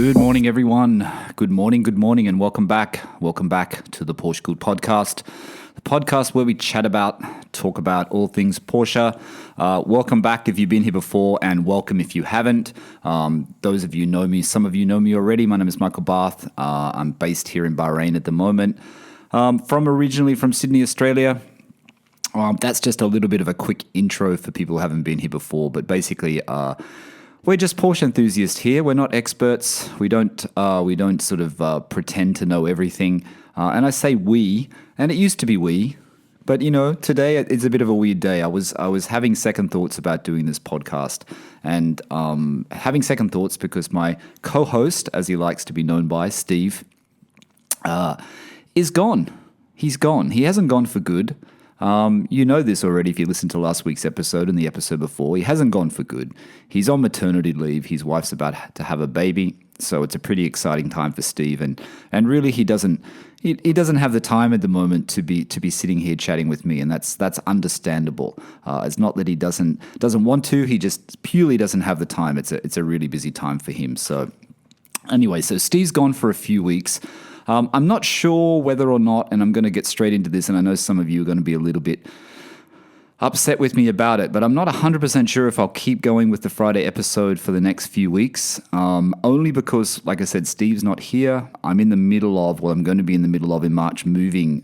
Good morning, everyone. Good morning, and welcome back. Welcome back to the PorscheCooled Podcast, the podcast where we talk about all things Porsche. Welcome back if you've been here before, and welcome if you haven't. Those of you know me, some of you know me already. My name is Michael Barth. I'm based here in Bahrain at the moment. Originally from Sydney, Australia. That's just a little bit of a quick intro for people who haven't been here before, but basically, we're just Porsche enthusiasts here. We're not experts. We don't sort of pretend to know everything. And I say we, and it used to be we, but today it's a bit of a weird day. I was having second thoughts about doing this podcast, and having second thoughts because my co-host, as he likes to be known by, Steve, is gone. He's gone. He hasn't gone for good. You know this already if you listened to last week's episode and the episode before. He hasn't gone for good. He's on maternity leave. His wife's about to have a baby, so it's a pretty exciting time for Steve. And really, he doesn't have the time at the moment to be sitting here chatting with me, and that's understandable. It's not that he doesn't want to. He just purely doesn't have the time. It's a really busy time for him. So anyway, so Steve's gone for a few weeks. I'm not sure whether or not, and I'm going to get straight into this, and I know some of you are going to be a little bit upset with me about it, but I'm not 100% sure if I'll keep going with the Friday episode for the next few weeks, only because, like I said, Steve's not here. I'm going to be in the middle of, in March, moving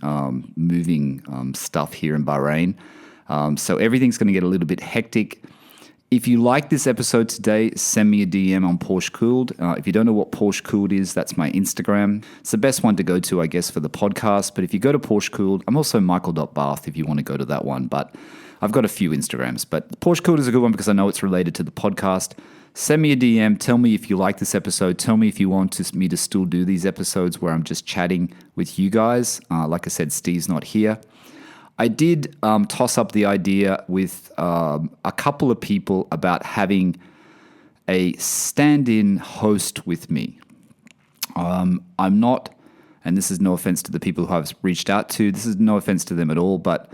stuff here in Bahrain. So everything's going to get a little bit hectic. If you like this episode today, send me a DM on PorscheCooled. If you don't know what PorscheCooled is, that's my Instagram. It's the best one to go to, I guess, for the podcast. But if you go to PorscheCooled, I'm also michael.barth if you want to go to that one. But I've got a few Instagrams. But PorscheCooled is a good one because I know it's related to the podcast. Send me a DM. Tell me if you like this episode. Tell me if you want me to still do these episodes where I'm just chatting with you guys. Like I said, Steve's not here. I did toss up the idea with a couple of people about having a stand-in host with me. I'm not, and this is no offense to the people who I've reached out to, this is no offense to them at all, but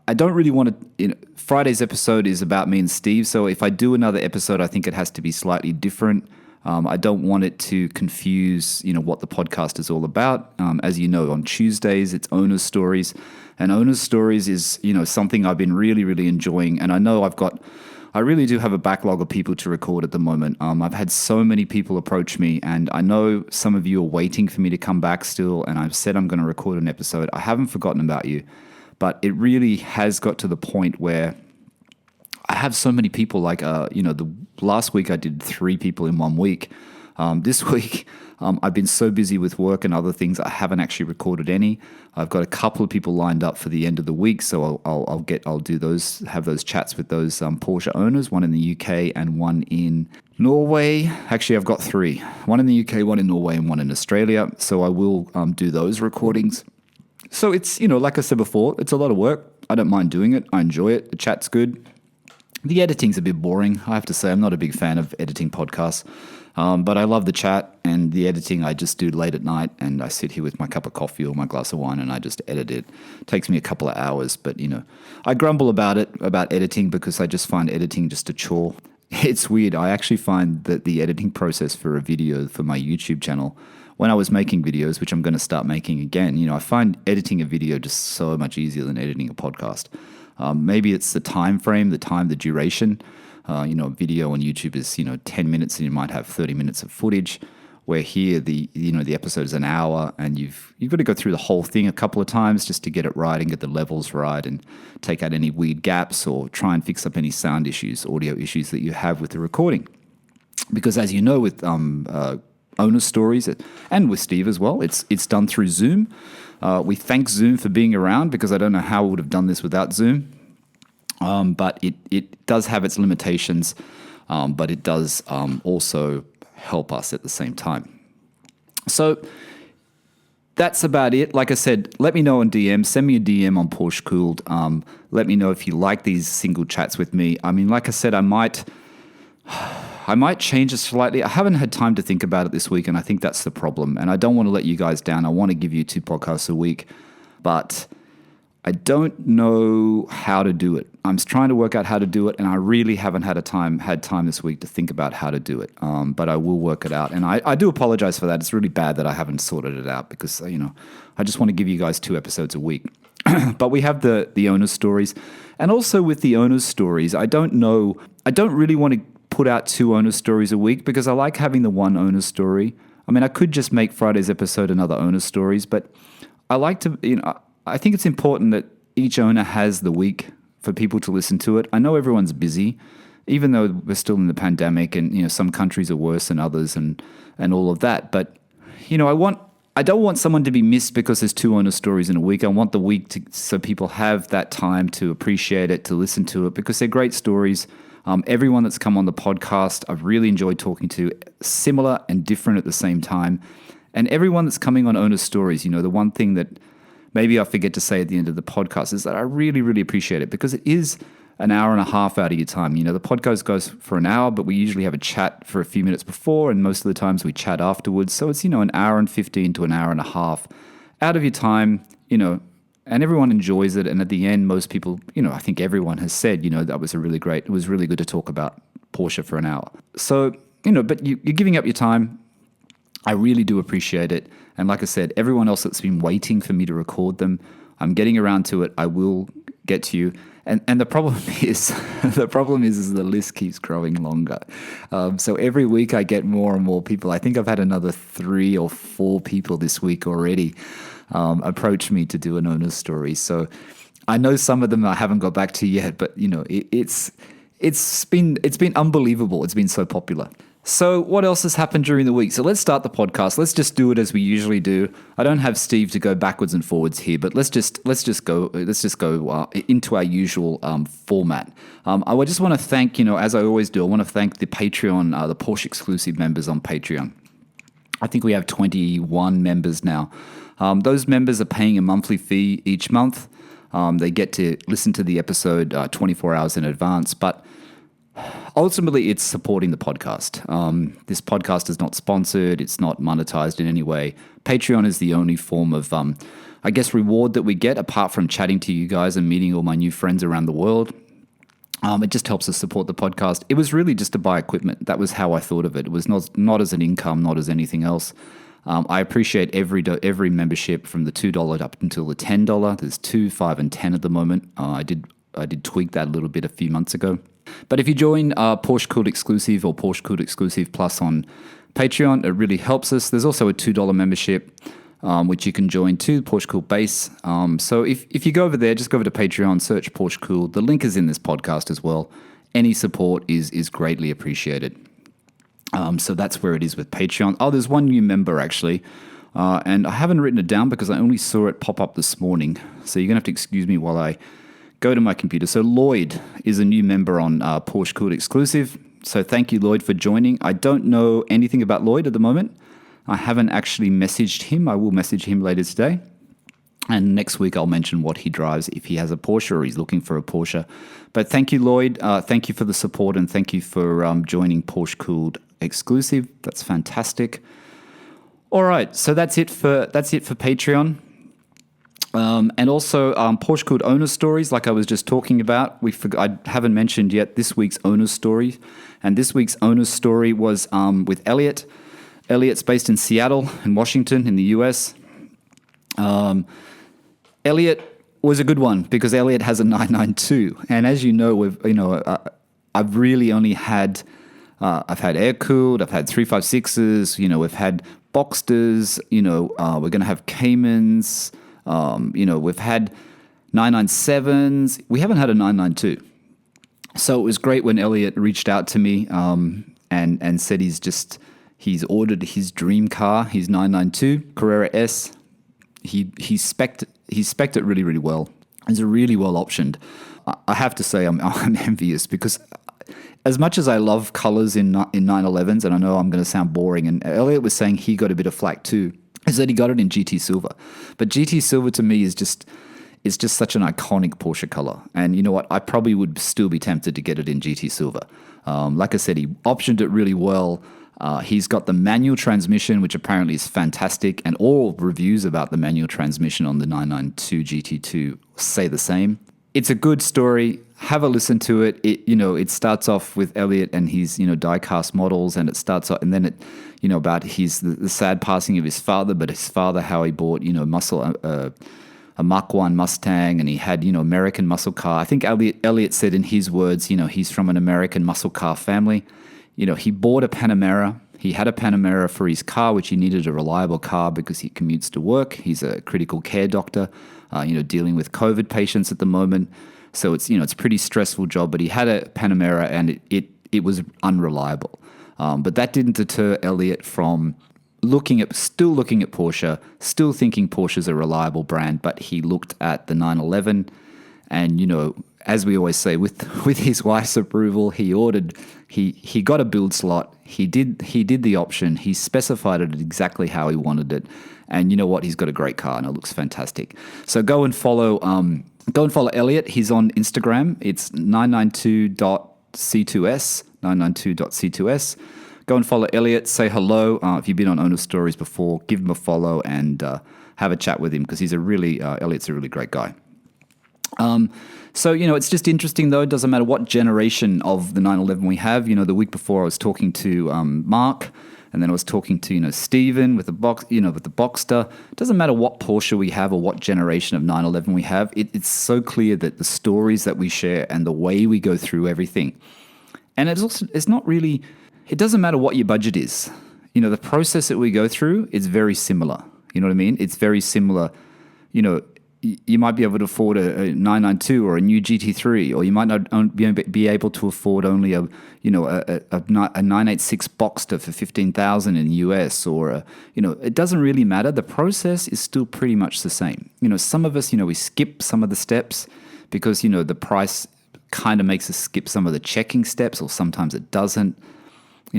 I don't really want to, Friday's episode is about me and Steve, so if I do another episode, I think it has to be slightly different. I don't want it to confuse, what the podcast is all about. As you know, on Tuesdays, it's Owner's Stories. And Owner's Stories is, something I've been really, really enjoying. And I know I really do have a backlog of people to record at the moment. I've had so many people approach me, and I know some of you are waiting for me to come back still. And I've said I'm going to record an episode. I haven't forgotten about you, but it really has got to the point where I have so many people, the last week I did 3 people in 1 week. This week, I've been so busy with work and other things, I haven't actually recorded any. I've got a couple of people lined up for the end of the week, so I'll do those, have those chats with those Porsche owners, one in the UK and one in Norway. Actually, I've got 3, one in the UK, one in Norway, and one in Australia. So I will do those recordings. So it's, like I said before, it's a lot of work. I don't mind doing it. I enjoy it. The chat's good. The editing's a bit boring, I have to say. I'm not a big fan of editing podcasts, but I love the chat, and the editing I just do late at night, and I sit here with my cup of coffee or my glass of wine, and I just edit it. It takes me a couple of hours, but, I grumble about editing because I just find editing just a chore. It's weird. I actually find that the editing process for a video for my YouTube channel, when I was making videos, which I'm going to start making again, I find editing a video just so much easier than editing a podcast. Maybe it's the time frame, the duration. Video on YouTube is 10 minutes, and you might have 30 minutes of footage. Where here the episode is an hour, and you've got to go through the whole thing a couple of times just to get it right and get the levels right, and take out any weird gaps or try and fix up any sound issues, audio issues that you have with the recording. Because as you know, with Owner Stories and with Steve as well, it's done through Zoom. We thank Zoom for being around, because I don't know how we would have done this without Zoom. But it does have its limitations, but it does also help us at the same time. So that's about it. Like I said, let me know on DM. Send me a DM on PorscheCooled. Let me know if you like these single chats with me. I mean, like I said, I might change it slightly. I haven't had time to think about it this week, and I think that's the problem. And I don't want to let you guys down. I want to give you 2 podcasts a week, but I don't know how to do it. I'm trying to work out how to do it, and I really haven't had time this week to think about how to do it. But I will work it out, and I do apologize for that. It's really bad that I haven't sorted it out because I just want to give you guys 2 episodes a week. But we have the owner's stories, and also with the owner's stories, I don't really want to put out 2 owner's stories a week because I like having the one owner's story. I mean, I could just make Friday's episode another owner's stories, but I like to, I think it's important that each owner has the week for people to listen to it. I know everyone's busy, even though we're still in the pandemic and, some countries are worse than others and all of that. But, I don't want someone to be missed because there's 2 owner stories in a week. I want the week so people have that time to appreciate it, to listen to it, because they're great stories. Everyone that's come on the podcast, I've really enjoyed talking to, similar and different at the same time. And everyone that's coming on owner stories, the one thing that maybe I forget to say at the end of the podcast is that I really, really appreciate it because it is an hour and a half out of your time. The podcast goes for an hour, but we usually have a chat for a few minutes before, and most of the times we chat afterwards. So it's, an hour and 15 to an hour and a half out of your time, and everyone enjoys it. And at the end, most people, I think everyone has said, that was it was really good to talk about Porsche for an hour. So, but you're giving up your time. I really do appreciate it. And like I said, everyone else that's been waiting for me to record them, I'm getting around to it. I will get to you. And the problem is, the list keeps growing longer. So every week I get more and more people. I think I've had another 3 or 4 people this week already approach me to do an owner's story. So I know some of them I haven't got back to yet, but it's been unbelievable. It's been so popular. So what else has happened during the week? So let's start the podcast. Let's just do it as we usually do. I don't have Steve to go backwards and forwards here, but let's just go into our usual format. I just want to thank, as I always do, I want to thank the Patreon, the Porsche Exclusive members on Patreon. I think we have 21 members now. Those members are paying a monthly fee each month. They get to listen to the episode 24 hours in advance, but ultimately, it's supporting the podcast. This podcast is not sponsored. It's not monetized in any way. Patreon is the only form of, reward that we get, apart from chatting to you guys and meeting all my new friends around the world. It just helps us support the podcast. It was really just to buy equipment. That was how I thought of it. It was not as an income, not as anything else. I appreciate every membership from the $2 up until the $10. There's 2, 5, and 10 at the moment. I did tweak that a little bit a few months ago. But if you join PorscheCooled Exclusive or PorscheCooled Exclusive Plus on Patreon, it really helps us. There's also a $2 membership, which you can join too, PorscheCooled Base. So if you go over there, just go over to Patreon, search PorscheCooled. The link is in this podcast as well. Any support is greatly appreciated. So that's where it is with Patreon. Oh, there's one new member actually. And I haven't written it down because I only saw it pop up this morning. So you're going to have to excuse me while I go to my computer. So Lloyd is a new member on PorscheCooled Exclusive. So thank you, Lloyd, for joining. I don't know anything about Lloyd at the moment. I haven't actually messaged him. I will message him later today. And next week I'll mention what he drives if he has a Porsche or he's looking for a Porsche. But thank you, Lloyd. Thank you for the support and thank you for joining PorscheCooled Exclusive. That's fantastic. All right, so that's it for Patreon. And also PorscheCooled owner stories, like I was just talking about. I haven't mentioned yet this week's owner story, and this week's owner story was with Elliot. Elliot's based in Seattle, in Washington, in the US. Elliot was a good one because Elliot has a 992, and as you know, I've really only had I've had air cooled, I've had 356s, we've had Boxsters, we're going to have Caymans. We've had 997s. We haven't had a 992. So it was great when Elliot reached out to me and said he's ordered his dream car, his 992 Carrera S. He spec'd it really, really well. It's really well optioned. I have to say I'm envious because as much as I love colors in 911s, and I know I'm going to sound boring, and Elliot was saying he got a bit of flack too, is that he got it in GT Silver. But GT Silver to me is just such an iconic Porsche color. And you know what? I probably would still be tempted to get it in GT Silver. Like I said, he optioned it really well. He's got the manual transmission, which apparently is fantastic, and all reviews about the manual transmission on the 992 GT2 say the same. It's a good story. Have a listen to it. It starts off with Elliot and his, die-cast models, and it starts off, and then it, about the sad passing of his father, but his father, how he bought, a Mach 1 Mustang, and he had, American muscle car. I think Elliot said in his words, he's from an American muscle car family. He bought a Panamera. He had a Panamera for his car, which he needed a reliable car because he commutes to work. He's a critical care doctor, dealing with COVID patients at the moment. So it's a pretty stressful job, but he had a Panamera and it was unreliable. But that didn't deter Elliot from still looking at Porsche, still thinking Porsche's a reliable brand, but he looked at the 911 and, as we always say, with his wife's approval, he got a build slot. He did the option. He specified it exactly how he wanted it. And you know what? He's got a great car and it looks fantastic. So go and follow Elliot. He's on Instagram. It's 992.c2s, 992.c2s. Go and follow Elliot. Say hello. If you've been on Owner Stories before, give him a follow and have a chat with him because Elliot's a really great guy. So, it's just interesting, though. It doesn't matter what generation of the 911 we have. The week before I was talking to Mark, and then I was talking to, Steven with the Boxster. It doesn't matter what Porsche we have or what generation of 911 we have. It's so clear that the stories that we share and the way we go through everything. And it doesn't matter what your budget is. The process that we go through is very similar. You know what I mean? It's very similar. You might be able to afford a 992 or a new GT3, or you might not be able to afford only a 986 Boxster for $15,000 in the US, or it doesn't really matter. The process is still pretty much the same. Some of us, we skip some of the steps because the price kind of makes us skip some of the checking steps, or sometimes it doesn't.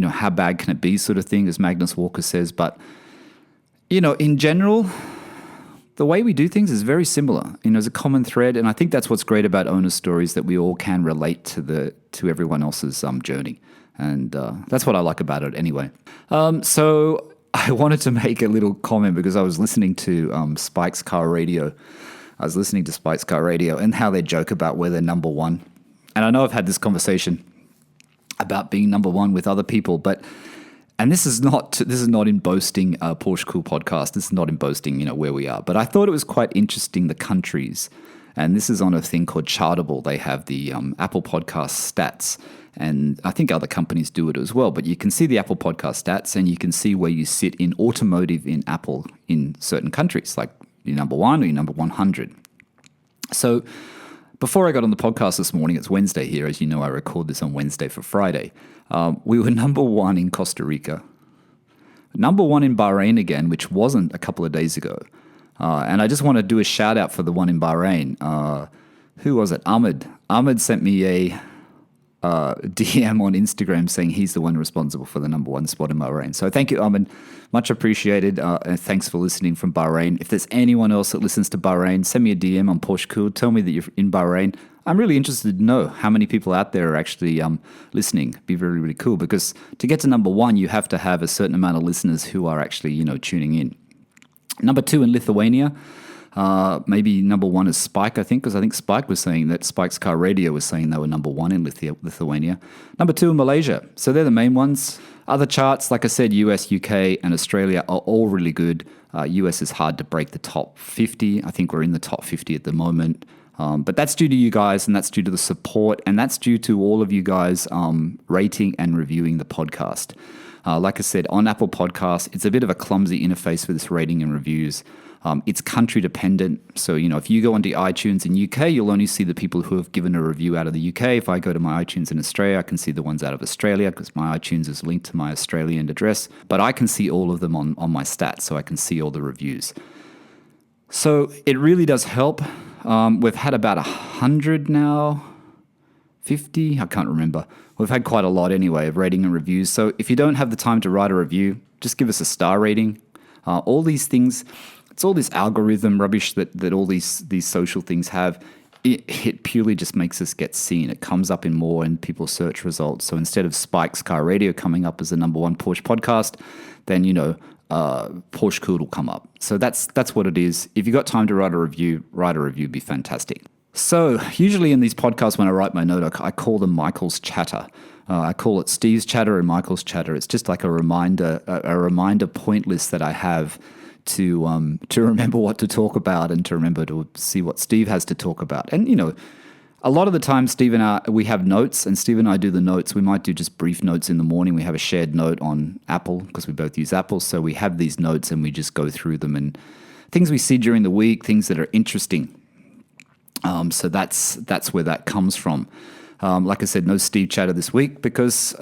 How bad can it be, sort of thing, as Magnus Walker says. But in general, the way we do things is very similar. There's a common thread, and I think that's what's great about Owner Stories, that we all can relate to everyone else's journey, and that's what I like about it anyway. So I wanted to make a little comment because I was listening to Spike's Car Radio. And how they joke about where they're number one. And I know I've had this conversation about being number one with other people, and this is not in boasting PorscheCooled Podcast. This is not in boasting, where we are. But I thought it was quite interesting, the countries. And this is on a thing called Chartable. They have the Apple Podcast stats. And I think other companies do it as well. But you can see the Apple Podcast stats, and you can see where you sit in automotive in Apple in certain countries, like you're number one or you're number 100. So before I got on the podcast this morning, it's Wednesday here. As you know, I record this on Wednesday for Friday. We were number one in Costa Rica, number one in Bahrain again, which wasn't a couple of days ago. And I just want to do a shout out for the one in Bahrain. Who was it? Ahmed. Ahmed sent me a DM on Instagram saying he's the one responsible for the number one spot in Bahrain. So thank you, Ahmed. Much appreciated. And thanks for listening from Bahrain. If there's anyone else that listens to Bahrain, send me a DM on PorscheCooled. Tell me that you're in Bahrain. I'm really interested to know how many people out there are actually listening. It'd be really, really cool, because to get to number one, you have to have a certain amount of listeners who are actually, tuning in. Number two in Lithuania. Maybe number one is Spike, I think, because I think Spike was saying that Spike's Car Radio was saying they were number one in Lithuania. Number two in Malaysia. So they're the main ones. Other charts, like I said, US, UK, and Australia are all really good. US is hard to break the top 50. I think we're in the top 50 at the moment. But that's due to you guys, and that's due to the support, and that's due to all of you guys rating and reviewing the podcast. Like I said, on Apple Podcasts, it's a bit of a clumsy interface for this rating and reviews. It's country dependent. So, if you go onto iTunes in UK, you'll only see the people who have given a review out of the UK. If I go to my iTunes in Australia, I can see the ones out of Australia because my iTunes is linked to my Australian address. But I can see all of them on my stats, so I can see all the reviews. So it really does help. We've had about 100 now, 50, I can't remember. We've had quite a lot anyway of rating and reviews. So if you don't have the time to write a review, just give us a star rating. All these things, it's all this algorithm rubbish that all these social things have. it purely just makes us get seen. It comes up in more in people's search results. So instead of Spike's Car Radio coming up as the #1 Porsche podcast, then, PorscheCooled will come up. So that's what it is. If you got time to write a review, it'd be fantastic. So usually in these podcasts, when I write my note, I call them Michael's Chatter. I call it Steve's Chatter and Michael's Chatter. It's just like a reminder point list that I have to remember what to talk about and to remember to see what Steve has to talk about. And, a lot of the time, Steve and I, we have notes, and Steve and I do the notes. We might do just brief notes in the morning. We have a shared note on Apple because we both use Apple. So we have these notes and we just go through them and things we see during the week, things that are interesting. So that's where that comes from. Like I said, no Steve Chatter this week because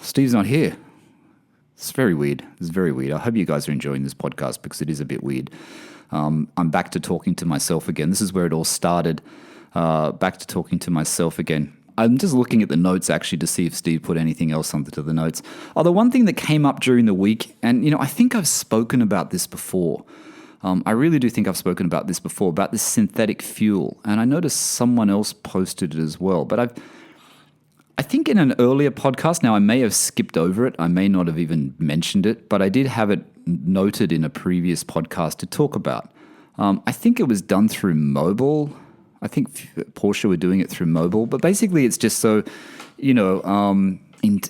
Steve's not here. It's very weird. It's very weird. I hope you guys are enjoying this podcast because it is a bit weird. I'm back to talking to myself again. This is where it all started. Back to talking to myself again. I'm just looking at the notes actually to see if Steve put anything else onto the notes. The one thing that came up during the week, and I think I've spoken about this before. I really do think I've spoken about this before, about this synthetic fuel. And I noticed someone else posted it as well. But I think in an earlier podcast, now I may have skipped over it, I may not have even mentioned it, but I did have it noted in a previous podcast to talk about. I think it was done through mobile. I think Porsche were doing it through mobile, but basically it's just so,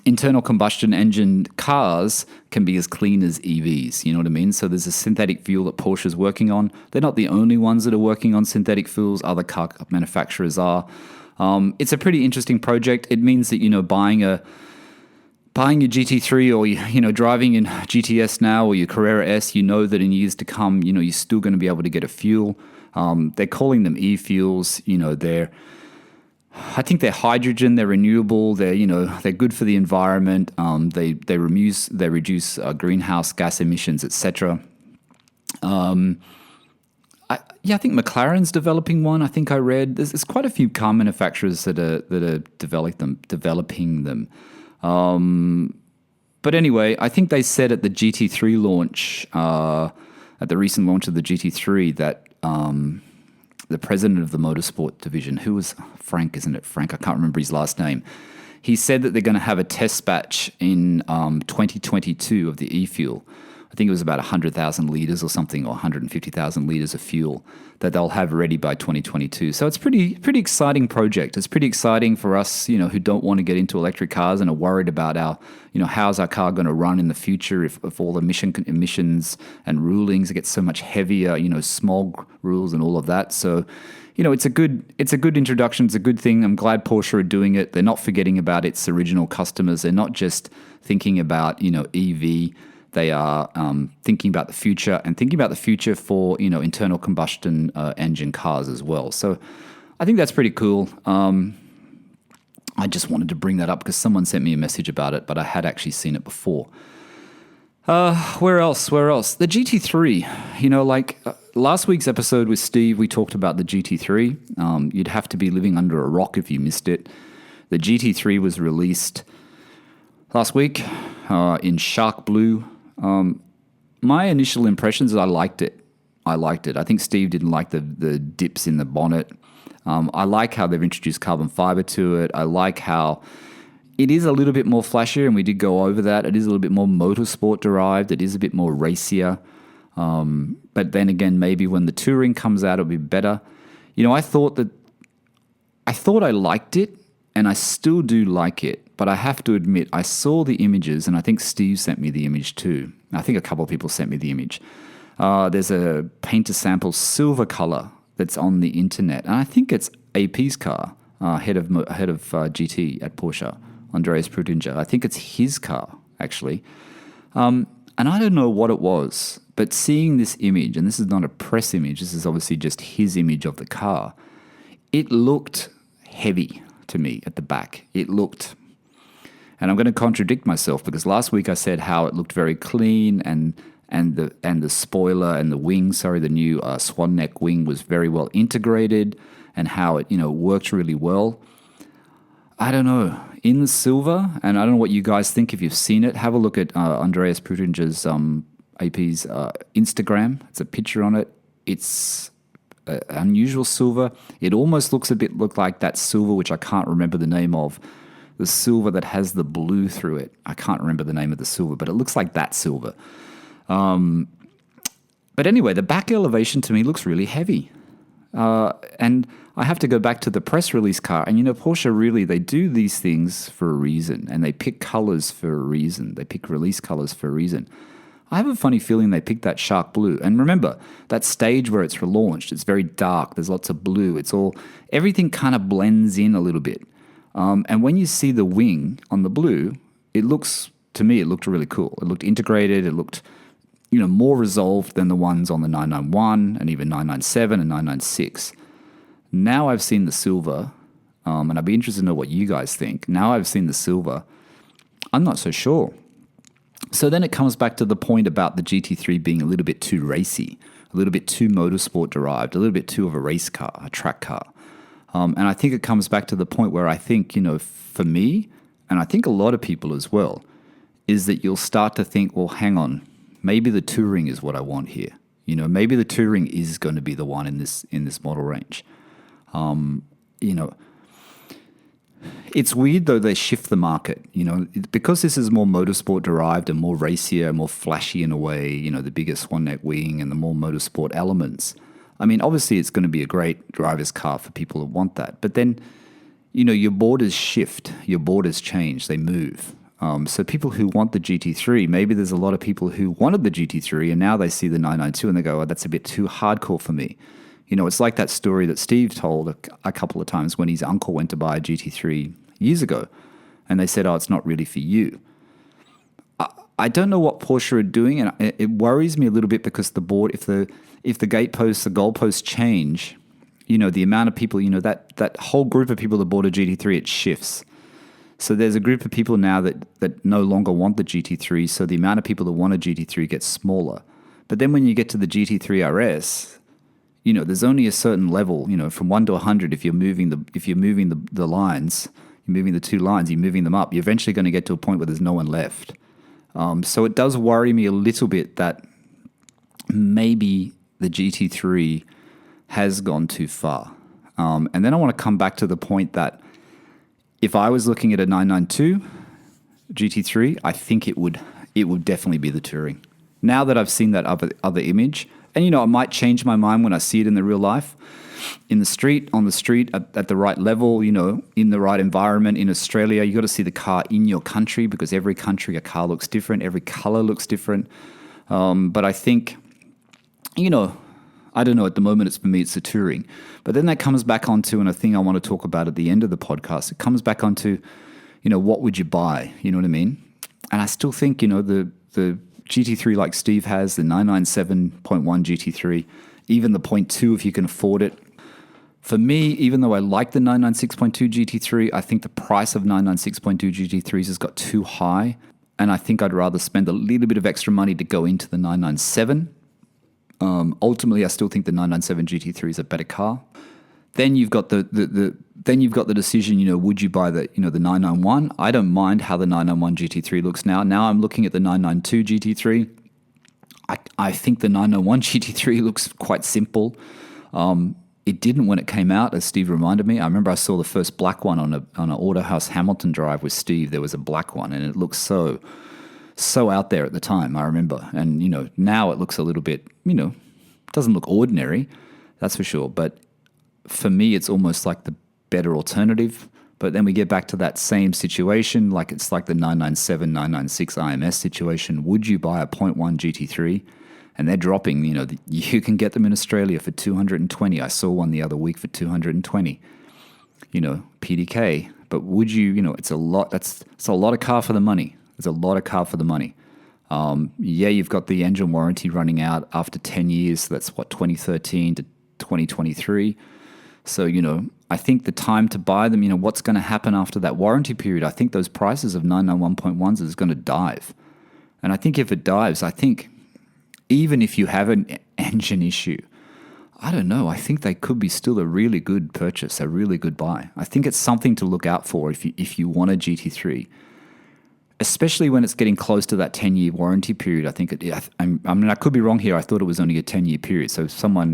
internal combustion engine cars can be as clean as EVs, you know what I mean? So there's a synthetic fuel that Porsche is working on. They're not the only ones that are working on synthetic fuels, other car manufacturers are. It's a pretty interesting project. It means that, buying your GT3 or, driving in GTS now or your Carrera S, that in years to come, you're still going to be able to get a fuel. They're calling them e-fuels. I think they're hydrogen, they're renewable, they're good for the environment. They reduce greenhouse gas emissions, etc. I think McLaren's developing one. I think I read there's quite a few car manufacturers that are developing them. But anyway, I think they said at the GT3 launch, at the recent launch of the GT3, that the president of the motorsport division, who was Frank, isn't it? Frank, I can't remember his last name. He said that they're going to have a test batch in 2022 of the e-fuel. I think it was about 100,000 litres or something, or 150,000 litres of fuel that they'll have ready by 2022. So it's pretty exciting project. It's pretty exciting for us, who don't want to get into electric cars and are worried about how's our car going to run in the future if all emissions and rulings get so much heavier, smog rules and all of that. So, it's a good introduction. It's a good thing. I'm glad Porsche are doing it. They're not forgetting about its original customers. They're not just thinking about, EV. They are thinking about the future and thinking about the future for, internal combustion engine cars as well. So I think that's pretty cool. I just wanted to bring that up because someone sent me a message about it, but I had actually seen it before. Where else? The GT3. Last week's episode with Steve, we talked about the GT3. You'd have to be living under a rock if you missed it. The GT3 was released last week in shark blue. My initial impressions is I liked it. I think Steve didn't like the dips in the bonnet. I like how they've introduced carbon fiber to it. I like how it is a little bit more flashier, and we did go over that. It is a little bit more motorsport derived. It is a bit more racier. But then again, maybe when the touring comes out, it'll be better. I thought I liked it, and I still do like it. But I have to admit, I saw the images, and I think Steve sent me the image too. I think a couple of people sent me the image. There's a paint to sample silver color that's on the internet, and I think it's AP's car, head of GT at Porsche, Andreas Prutinger. I think it's his car actually, and I don't know what it was, but seeing this image, and this is not a press image, this is obviously just his image of the car. It looked heavy to me at the back. It looked. And I'm going to contradict myself because last week I said how it looked very clean and the spoiler and the wing, the new swan neck wing was very well integrated and how it, worked really well. I don't know. In the silver, and I don't know what you guys think if you've seen it, have a look at Andreas Putinger's AP's Instagram. It's a picture on it. It's unusual silver. It almost look like that silver, which I can't remember the name of. The silver that has the blue through it. I can't remember the name of the silver, but it looks like that silver. But anyway, the back elevation to me looks really heavy. And I have to go back to the press release car. And Porsche really, they do these things for a reason. And they pick colors for a reason. They pick release colors for a reason. I have a funny feeling they picked that shark blue. And remember, that stage where it's relaunched, it's very dark. There's lots of blue. Everything kind of blends in a little bit. And when you see the wing on the blue, it looked really cool. It looked integrated. It looked, more resolved than the ones on the 991 and even 997 and 996. Now I've seen the silver, and I'd be interested to know what you guys think. Now I've seen the silver, I'm not so sure. So then it comes back to the point about the GT3 being a little bit too racy, a little bit too motorsport derived, a little bit too of a race car, a track car. And I think it comes back to the point where I think, for me, and I think a lot of people as well, is that you'll start to think, well, hang on, maybe the Touring is what I want here. Maybe the Touring is going to be the one in this model range. It's weird though they shift the market. Because this is more motorsport derived and more racier, more flashy in a way. The bigger swan neck wing and the more motorsport elements. I mean, obviously it's going to be a great driver's car for people that want that. But then, your borders shift, your borders change, they move. So people who want the GT3, maybe there's a lot of people who wanted the GT3 and now they see the 992 and they go, oh, that's a bit too hardcore for me. It's like that story that Steve told a couple of times when his uncle went to buy a GT3 years ago and they said, oh, it's not really for you. I don't know what Porsche are doing, and it worries me a little bit because the board, if the gateposts, the goalposts change, the amount of people, that whole group of people that bought a GT3, it shifts. So there's a group of people now that no longer want the GT3, so the amount of people that want a GT3 gets smaller. But then when you get to the GT3 RS, there's only a certain level, from 1 to 100. If you're moving the lines, you're moving the two lines, you're moving them up, you're eventually going to get to a point where there's no one left. So it does worry me a little bit that maybe the GT3 has gone too far. And then I want to come back to the point that if I was looking at a 992 GT3, I think it would definitely be the Touring. Now that I've seen that other image, and I might change my mind when I see it in the real life, in the street, on the street, at the right level, in the right environment. In Australia, you got to see the car in your country because every country a car looks different, every color looks different. But I think, I don't know, at the moment for me it's the Touring. But then that comes back onto, and a thing I want to talk about at the end of the podcast, it comes back onto, what would you buy? You know what I mean? And I still think, the GT3 like Steve has, the 997.1 GT3, even the 0.2 if you can afford it. For me, even though I like the 996.2 GT3, I think the price of 996.2 GT3s has got too high. And I think I'd rather spend a little bit of extra money to go into the 997. Ultimately, I still think the 997 GT3 is a better car. Then you've got the decision. Would you buy the 991? I don't mind how the 991 GT3 looks now. Now I'm looking at the 992 GT3. I think the 991 GT3 looks quite simple. It didn't when it came out, as Steve reminded me. I remember I saw the first black one on an Autohouse Hamilton drive with Steve. There was a black one, and it looked so out there at the time, I remember. And, now it looks a little bit, doesn't look ordinary, that's for sure. But for me, it's almost like the better alternative. But then we get back to that same situation, like it's like the 997, 996 IMS situation. Would you buy a 0.1 GT3? And they're dropping, you can get them in Australia for 220. I saw one the other week for 220, PDK. But would you, it's a lot of car for the money. There's a lot of car for the money. You've got the engine warranty running out after 10 years. So that's 2013 to 2023. So, I think the time to buy them, what's going to happen after that warranty period? I think those prices of 991.1s is going to dive. And I think if it dives, I think even if you have an engine issue, I don't know, I think they could be still a really good purchase, a really good buy. I think it's something to look out for if you want a GT3. especially when it's getting close to that 10-year warranty period. I think I could be wrong here. I thought it was only a 10-year period. So someone,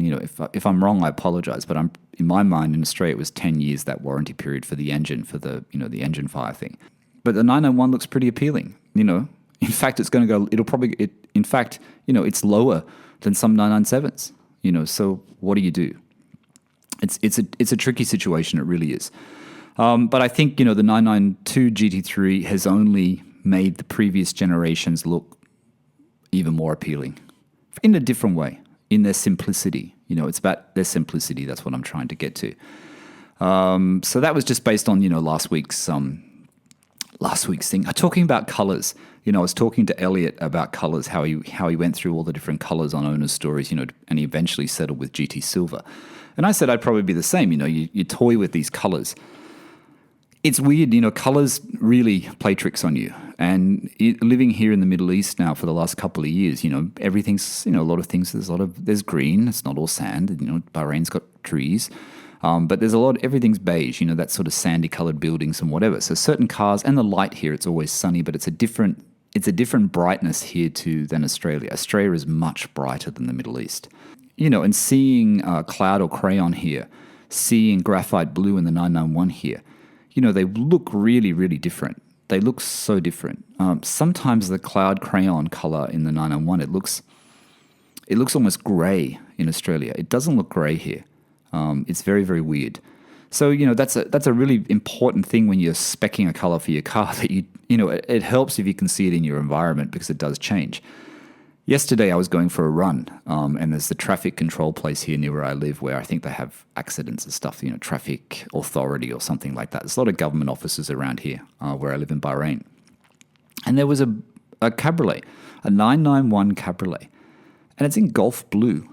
if I'm wrong, I apologize. But in my mind, in Australia, it was 10 years, that warranty period for the engine, for the engine fire thing. But the 991 looks pretty appealing. In fact, it's lower than some 997s. So what do you do? It's a tricky situation. It really is. But I think, the 992 GT3 has only made the previous generations look even more appealing in a different way, in their simplicity. It's about their simplicity. That's what I'm trying to get to. So that was just based on, last week's thing. Talking about colors, I was talking to Elliot about colors, how he went through all the different colors on Owner's Stories, and he eventually settled with GT Silver. And I said I'd probably be the same. You toy with these colors. It's weird, colors really play tricks on you. And living here in the Middle East now for the last couple of years, everything's, a lot of things, there's green, it's not all sand. Bahrain's got trees. But there's everything's beige, that sort of sandy colored buildings and whatever. So certain cars, and the light here, it's always sunny, but it's a different brightness here than Australia. Australia is much brighter than the Middle East. And seeing cloud or crayon here, seeing graphite blue in the 991 here, they look really, really different. They look so different. Sometimes the cloud crayon color in the 991, it looks almost gray in Australia. It doesn't look gray here. It's very, very weird. So, that's a really important thing when you're speccing a color for your car, that it helps if you can see it in your environment, because it does change. Yesterday I was going for a run, and there's the traffic control place here near where I live, where I think they have accidents and stuff, traffic authority or something like that. There's a lot of government offices around here where I live in Bahrain. And there was a cabriolet, a 991 cabriolet, and it's in Gulf blue.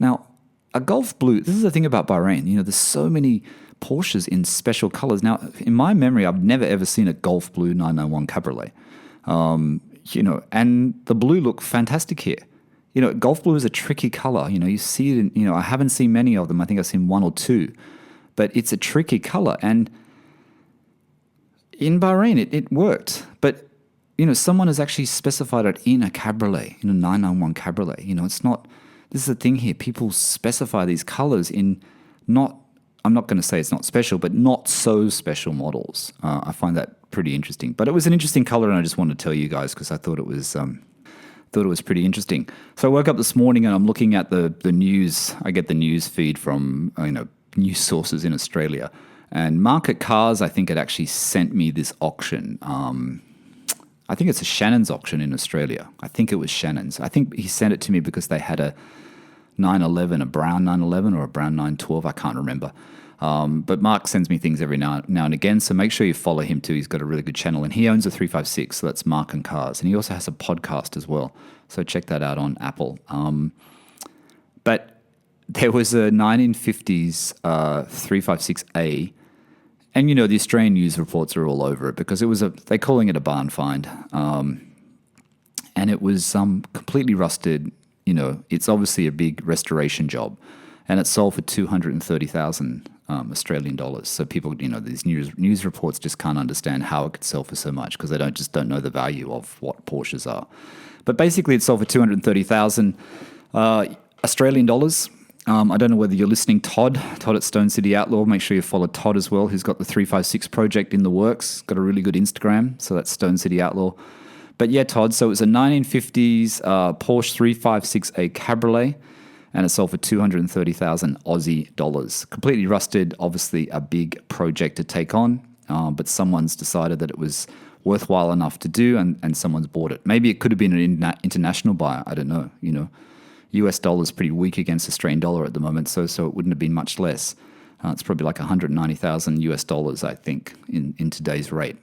Now, a Gulf blue, this is the thing about Bahrain, there's so many Porsches in special colors. Now, in my memory, I've never ever seen a Gulf blue 991 cabriolet. And the blue looked fantastic here. Gulf blue is a tricky color. You see it in, I haven't seen many of them. I think I've seen one or two, but it's a tricky color. And in Bahrain, it worked. But, someone has actually specified it in a cabriolet, in a 991 cabriolet. It's not, this is the thing here. People specify these colors in I'm not going to say it's not special, but not so special models. I find that pretty interesting. But it was an interesting color, and I just wanted to tell you guys because I thought it was pretty interesting. So I woke up this morning and I'm looking at the news. I get the news feed from news sources in Australia, and Market Cars, I think it actually sent me this auction. I think it's a Shannon's auction in Australia. I think it was Shannon's. I think he sent it to me because they had a 911, a brown 911 or a brown 912. I can't remember. But Mark sends me things every now and again, so make sure you follow him too. He's got a really good channel, and he owns a 356, so that's Mark and Cars. And he also has a podcast as well, so check that out on Apple. But there was a 1950s 356A, and the Australian news reports are all over it because they're calling it a barn find. And it was completely rusted. It's obviously a big restoration job, and it sold for 230,000 Australian dollars. So people, these news reports just can't understand how it could sell for so much because they don't know the value of what Porsches are. But basically, it sold for 230,000 Australian dollars. I don't know whether you're listening, Todd at Stone City Outlaw. Make sure you follow Todd as well. He's got the 356 project in the works. Got a really good Instagram, so that's Stone City Outlaw. But yeah, Todd, so it was a 1950s Porsche 356A Cabriolet, and it sold for 230,000 Aussie dollars. Completely rusted, obviously a big project to take on, but someone's decided that it was worthwhile enough to do, and someone's bought it. Maybe it could have been an international buyer. I don't know. US dollar is pretty weak against Australian dollar at the moment, so it wouldn't have been much less. It's probably like 190,000 US dollars, I think, in today's rate.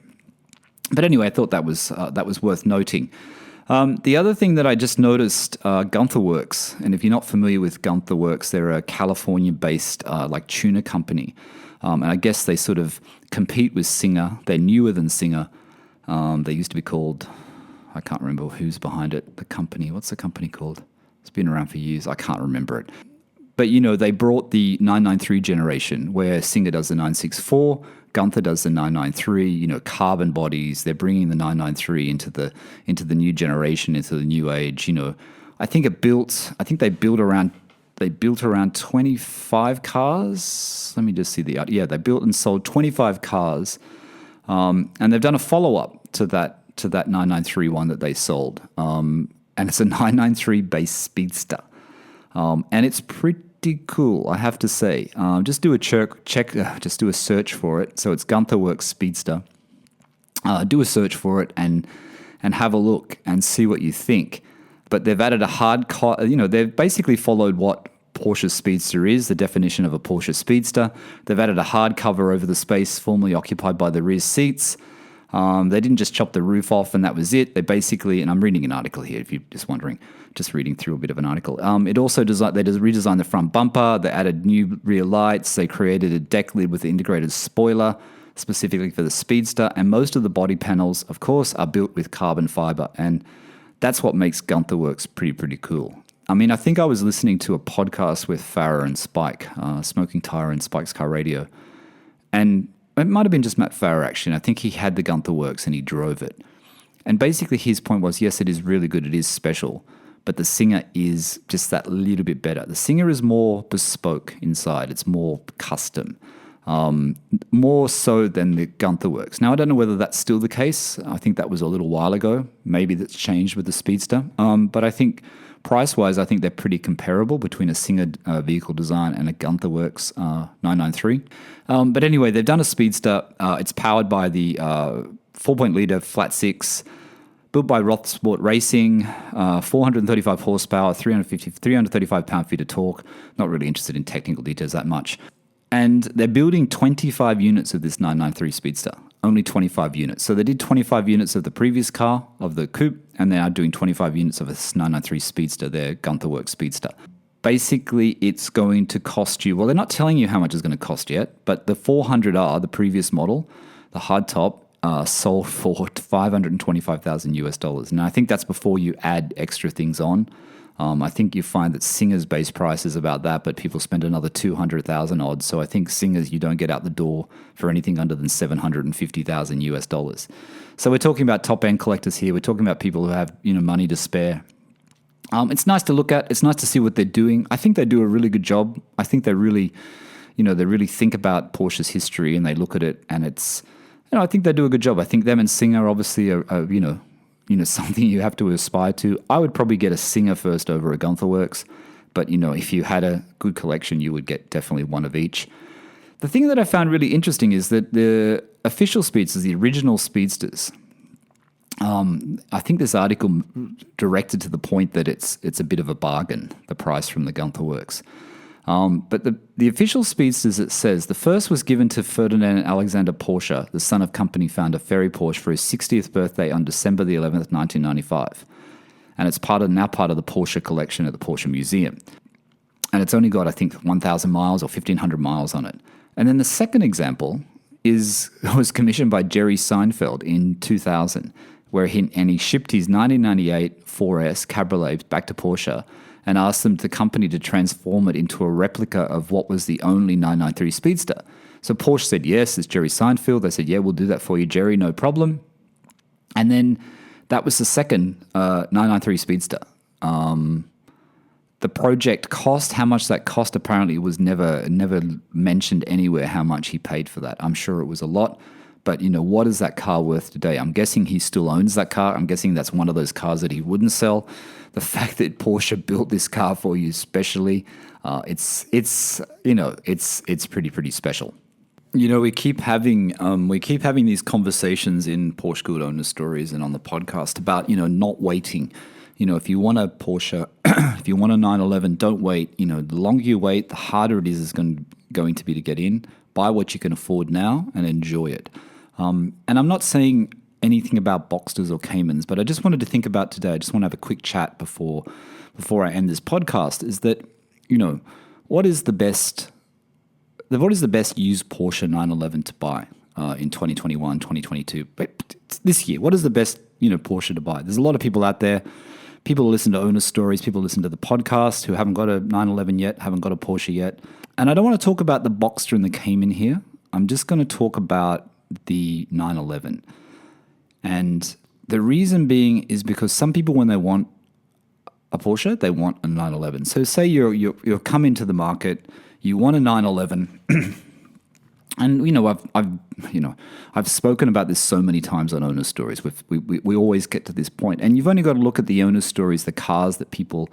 But anyway, I thought that was worth noting. The other thing that I just noticed, Gunther Werks, and if you're not familiar with Gunther Werks, they're a California-based like tuner company, and I guess they sort of compete with Singer. They're newer than Singer. They used to be called, I can't remember who's behind it. The company, what's the company called? It's been around for years. I can't remember it. But, they brought the 993 generation where Singer does the 964, Gunther does the 993, carbon bodies. They're bringing the 993 into the new generation, into the new age. I think they built around 25 cars. Let me just see they built and sold 25 cars. And they've done a follow-up to that 993 one that they sold. And it's a 993 base Speedster. And it's pretty cool, I have to say. Just do a search for it. So it's Gunther Werks Speedster. Do a search for it and have a look and see what you think. But they've added a hard they've basically followed what Porsche Speedster is, the definition of a Porsche Speedster. They've added a hard cover over the space formerly occupied by the rear seats. They didn't just chop the roof off and that was it. They basically, and I'm reading an article here if you're just wondering, just reading through a bit of an article. It also redesigned the front bumper. They added new rear lights. They created a deck lid with an integrated spoiler specifically for the Speedster. And most of the body panels, of course, are built with carbon fiber. And that's what makes Gunther Werks pretty cool. I mean, I think I was listening to a podcast with Farah and Spike, Smoking Tire and Spike's Car Radio. And it might have been just Matt Farah, actually. And I think he had the Gunther Werks and he drove it. And basically his point was, yes, it is really good. It is special. But the Singer is just that little bit better. The Singer is more bespoke inside. It's more custom. More so than the Gunther Werks. Now, I don't know whether that's still the case. I think that was a little while ago. Maybe that's changed with the Speedster. But I think price-wise, I think they're pretty comparable between a Singer vehicle design and a Gunther Werks 993. But anyway, they've done a Speedster. It's powered by the 4.0-litre flat six, built by Roth Sport Racing, 435 horsepower, 335 pound-feet of torque. Not really interested in technical details that much. And they're building 25 units of this 993 Speedster, only 25 units. So they did 25 units of the previous car, of the coupe, and they are doing 25 units of a 993 Speedster, their Gunther Werks Speedster. Basically, it's going to cost you, well, they're not telling you how much it's going to cost yet, but the 400R, the previous model, the hardtop, sold for $525,000 US. And I think that's before you add extra things on. I think you find that Singer's base price is about that, but people spend another $200,000 odds. So I think Singer's you don't get out the door for anything under than $750,000 US. So we're talking about top end collectors here. We're talking about people who have money to spare. It's nice to look at. It's nice to see what they're doing. I think they do a really good job. I think they really, they really think about Porsche's history and they look at it, and it's, I think they do a good job. I think them and Singer obviously are something you have to aspire to. I would probably get a Singer first over a Gunther Werks, but if you had a good collection, you would get definitely one of each. The thing that I found really interesting is that the official Speedsters, the original Speedsters, I think this article directed to the point that it's a bit of a bargain, the price from the Gunther Werks. But the official Speedsters, it says, the first was given to Ferdinand Alexander Porsche, the son of company founder Ferry Porsche, for his 60th birthday on December the 11th, 1995. And it's now part of the Porsche collection at the Porsche Museum. And it's only got, I think, 1,000 miles or 1,500 miles on it. And then the second example was commissioned by Jerry Seinfeld in 2000, where he shipped his 1998 4S Cabriolet back to Porsche and asked the company to transform it into a replica of what was the only 993 Speedster. So Porsche said, yes, it's Jerry Seinfeld. They said, yeah, we'll do that for you, Jerry, no problem. And then that was the second 993 Speedster. The project cost, how much that cost, apparently was never mentioned anywhere how much he paid for that. I'm sure it was a lot. But, what is that car worth today? I'm guessing he still owns that car. I'm guessing that's one of those cars that he wouldn't sell. The fact that Porsche built this car for you specially, it's pretty special. We keep having these conversations in PorscheCooled Owner Stories and on the podcast about, not waiting. If you want a Porsche, if you want a 911, don't wait. The longer you wait, the harder it is going to be to get in. Buy what you can afford now and enjoy it. And I'm not saying anything about Boxsters or Caymans, but I just wanted to think about today. I just want to have a quick chat before I end this podcast. Is that what is the best used Porsche 911 to buy in 2021, 2022? But this year, what is the best Porsche to buy? There's a lot of people out there. People listen to owner stories. People listen to the podcast who haven't got a 911 yet, haven't got a Porsche yet. And I don't want to talk about the Boxster and the Cayman here. I'm just going to talk about the 911. And the reason being is because some people, when they want a Porsche, they want a 911. So say you're come into the market, you want a 911, and I've spoken about this so many times on owner stories. We always get to this point, and you've only got to look at the owner stories, the cars that people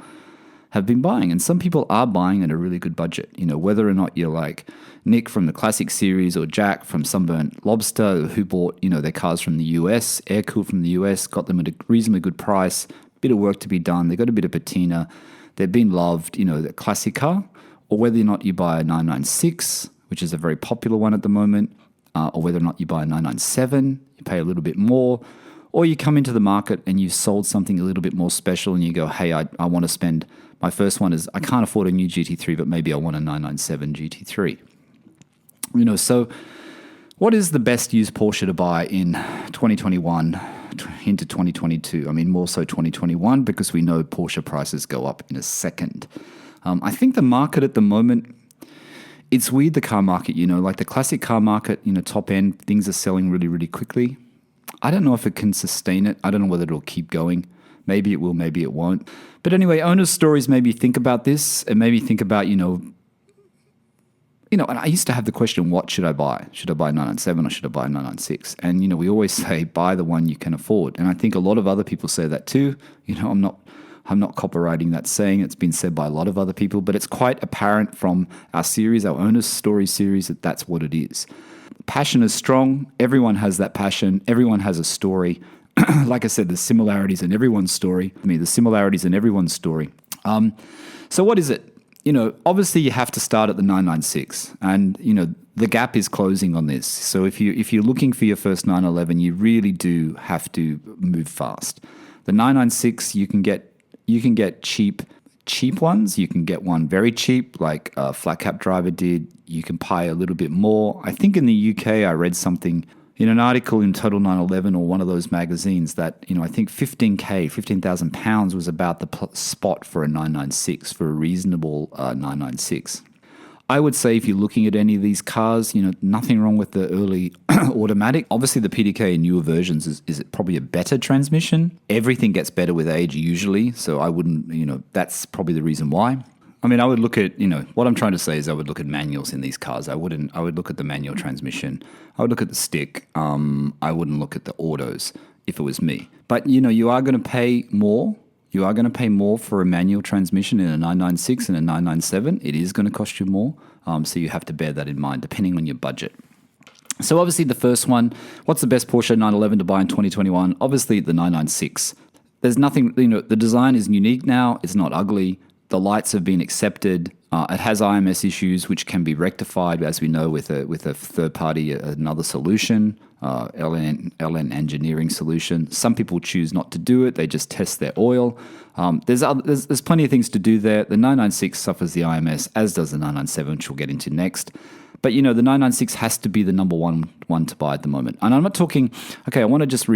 have been buying, and some people are buying at a really good budget. Whether or not you're like Nick from the Classic Series or Jack from Sunburnt Lobster, who bought their cars from the US, air-cooled from the US, got them at a reasonably good price, bit of work to be done, they got a bit of patina, they've been loved, the classic car, or whether or not you buy a 996, which is a very popular one at the moment, or whether or not you buy a 997, you pay a little bit more, or you come into the market and you've sold something a little bit more special and you go, hey, I want to spend, my first one is, I can't afford a new GT3, but maybe I want a 997 GT3. So what is the best used Porsche to buy in 2021 into 2022? I mean, more so 2021, because we know Porsche prices go up in a second. I think the market at the moment, it's weird, the car market, like the classic car market, top end, things are selling really, really quickly. I don't know if it can sustain it. I don't know whether it'll keep going. Maybe it will, maybe it won't. But anyway, owners' stories made me think about this and made me think about, and I used to have the question, what should I buy? Should I buy a 997 or should I buy a 996? And, we always say, buy the one you can afford. And I think a lot of other people say that too. I'm not copywriting that saying. It's been said by a lot of other people, but it's quite apparent from our series, our owner's story series, that that's what it is. Passion is strong. Everyone has that passion. Everyone has a story. Like I said, there's similarities in everyone's story. So what is it? Obviously you have to start at the 996, and the gap is closing on this. So if you're looking for your first 911, you really do have to move fast. The 996, you can get cheap ones. You can get one very cheap, like a Flat Cap Driver did. You can pay a little bit more. I think in the UK, I read something in an article in Total 911 or one of those magazines that, I think £15,000 was about the spot for a 996, for a reasonable 996. I would say if you're looking at any of these cars, nothing wrong with the early automatic. Obviously, the PDK in newer versions is probably a better transmission. Everything gets better with age usually, so I wouldn't, that's probably the reason why. I mean, I would look at, what I'm trying to say is I would look at manuals in these cars. I would look at the manual transmission. I would look at the stick. I wouldn't look at the autos if it was me. But, you are going to pay more. You are going to pay more for a manual transmission in a 996 and a 997. It is going to cost you more. So you have to bear that in mind, depending on your budget. So obviously the first one, what's the best Porsche 911 to buy in 2021? Obviously the 996. There's nothing, the design is unique now. It's not ugly. The lights have been accepted. It has IMS issues, which can be rectified, as we know, with a third party, another solution, LN engineering solution. Some people choose not to do it; they just test their oil. There's plenty of things to do there. The 996 suffers the IMS, as does the 997, which we'll get into next. But the 996 has to be the number one to buy at the moment. And I'm not talking. Okay, I want to just.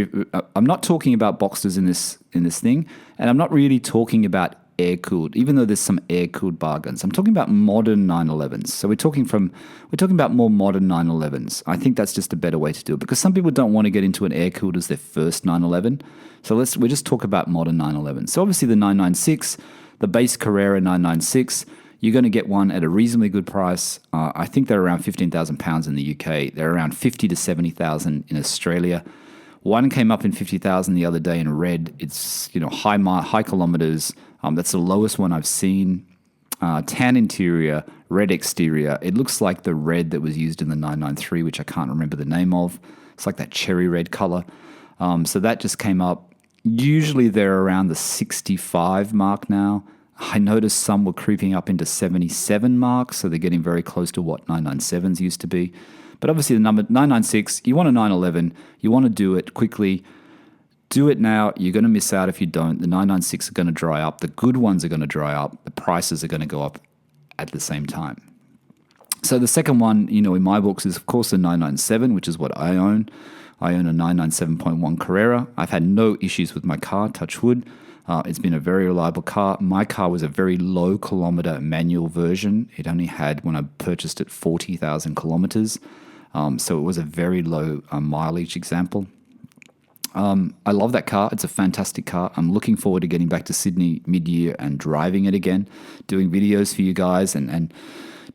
I'm not talking about Boxsters in this thing, and I'm not really talking about air-cooled, even though there's some air-cooled bargains. I'm talking about modern 911s. So we're talking about more modern 911s. I think that's just a better way to do it, because some people don't want to get into an air-cooled as their first 911. So we just talk about modern 911s. So obviously the 996, the base Carrera 996, you're going to get one at a reasonably good price. I think they're around £15,000 in the UK. They're around 50 to 70,000 in Australia. One came up in 50,000 the other day in red. It's high kilometers. That's the lowest one I've seen. Tan interior, red exterior. It looks like the red that was used in the 993, which I can't remember the name of. It's like that cherry red color. So that just came up. Usually they're around the 65 mark now. I noticed some were creeping up into 77 marks, so they're getting very close to what 997s used to be. But obviously the number 996, you want a 911, you want to do it quickly. Do it now. You're going to miss out if you don't. The 996 are going to dry up. The good ones are going to dry up. The prices are going to go up at the same time. So the second one, in my books is, of course, the 997, which is what I own. I own a 997.1 Carrera. I've had no issues with my car, touch wood. It's been a very reliable car. My car was a very low kilometer manual version. It only had, when I purchased it, 40,000 kilometers. So it was a very low mileage example. I love that car. It's a fantastic car. I'm looking forward to getting back to Sydney mid-year and driving it again, doing videos for you guys and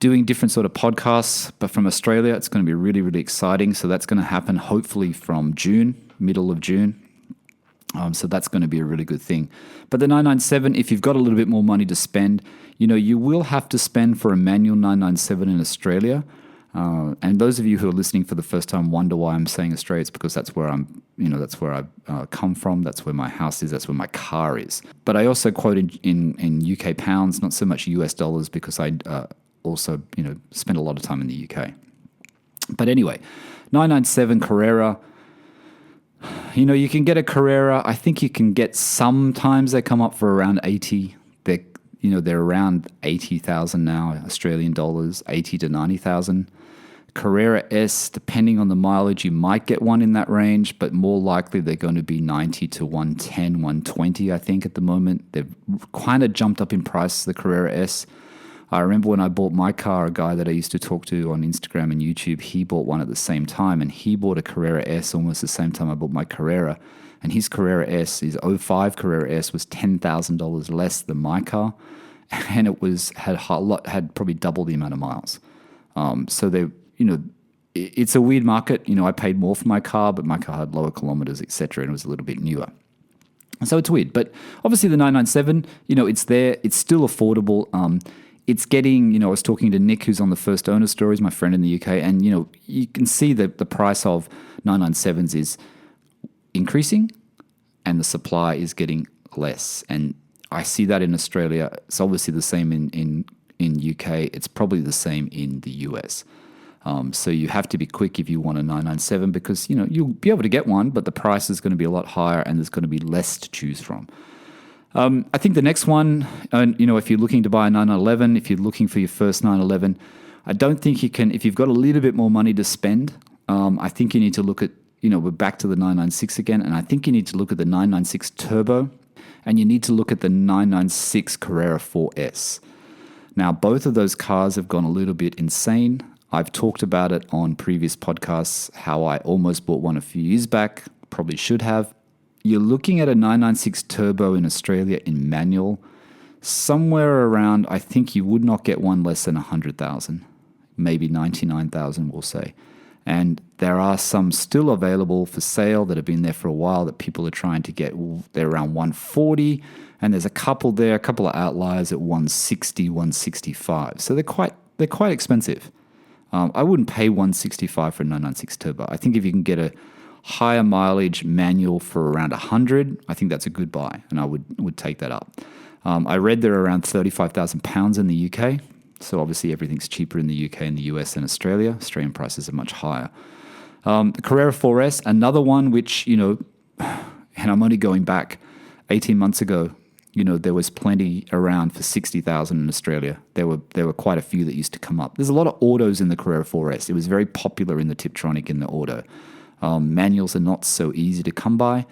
doing different sort of podcasts. But from Australia, it's going to be really, really exciting. So that's going to happen hopefully from June, middle of June. So that's going to be a really good thing. But the 997, if you've got a little bit more money to spend, you will have to spend for a manual 997 in Australia. And those of you who are listening for the first time wonder why I'm saying Australia. It's because that's where that's where I come from. That's where my house is. That's where my car is. But I also quote in UK pounds, not so much US dollars, because I also spend a lot of time in the UK. But anyway, 997 Carrera. You can get a Carrera. I think you can get, sometimes they come up for around 80. They're around 80,000 now, Australian dollars, 80 to 90,000. Carrera S, depending on the mileage, you might get one in that range, but more likely they're going to be 90 to 110, 120, I think, at the moment. They've kind of jumped up in price, the Carrera S. I remember when I bought my car, a guy that I used to talk to on Instagram and YouTube, he bought one at the same time, and he bought a Carrera S almost the same time I bought my Carrera. And his Carrera S, his 05 Carrera S, was $10,000 less than my car, and it had probably double the amount of miles. So it's a weird market. I paid more for my car, but my car had lower kilometers, etc., and it was a little bit newer. So it's weird. But obviously the 997, it's there. It's still affordable. It's getting, I was talking to Nick, who's on the First Owner Stories, my friend in the UK, and, you can see that the price of 997s is increasing and the supply is getting less. And I see that in Australia. It's obviously the same in UK. It's probably the same in the US. So you have to be quick if you want a 997 because, you'll be able to get one, but the price is going to be a lot higher and there's going to be less to choose from. I think the next one, if you're looking to buy a 911, if you're looking for your first 911, I don't think you can, if you've got a little bit more money to spend, I think you need to look at, we're back to the 996 again, and I think you need to look at the 996 Turbo, and you need to look at the 996 Carrera 4S. Now, both of those cars have gone a little bit insane. I've talked about it on previous podcasts, how I almost bought one a few years back, probably should have. You're looking at a 996 Turbo in Australia in manual, somewhere around, I think you would not get one less than 100,000, maybe 99,000, we'll say. And there are some still available for sale that have been there for a while that people are trying to get. They're around 140, and there's a couple of outliers at 160, 165. So they're quite expensive. I wouldn't pay 165 for a 996 Turbo. I think if you can get a higher mileage manual for around 100, I think that's a good buy, and I would take that up. I read they're around £35,000 in the UK, so obviously everything's cheaper in the UK and the US than Australia. Australian prices are much higher. The Carrera 4S, another one which, and I'm only going back 18 months ago, there was plenty around for 60,000 in Australia. There were quite a few that used to come up. There's a lot of autos in the Carrera 4S. It was very popular in the Tiptronic in the auto. Manuals are not so easy to come by.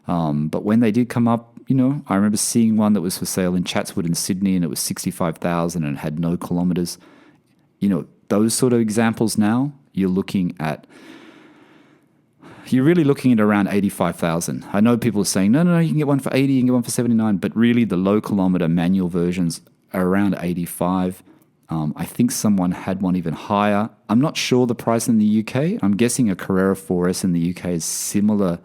But when they did come up, I remember seeing one that was for sale in Chatswood in Sydney, and it was 65,000 and had no kilometers. Those sort of examples now, you're really looking at around 85,000. I know people are saying, no, you can get one for 80, you can get one for 79, but really the low kilometer manual versions are around 85. I think someone had one even higher. I'm not sure the price in the UK. I'm guessing a Carrera 4S in the UK is similar.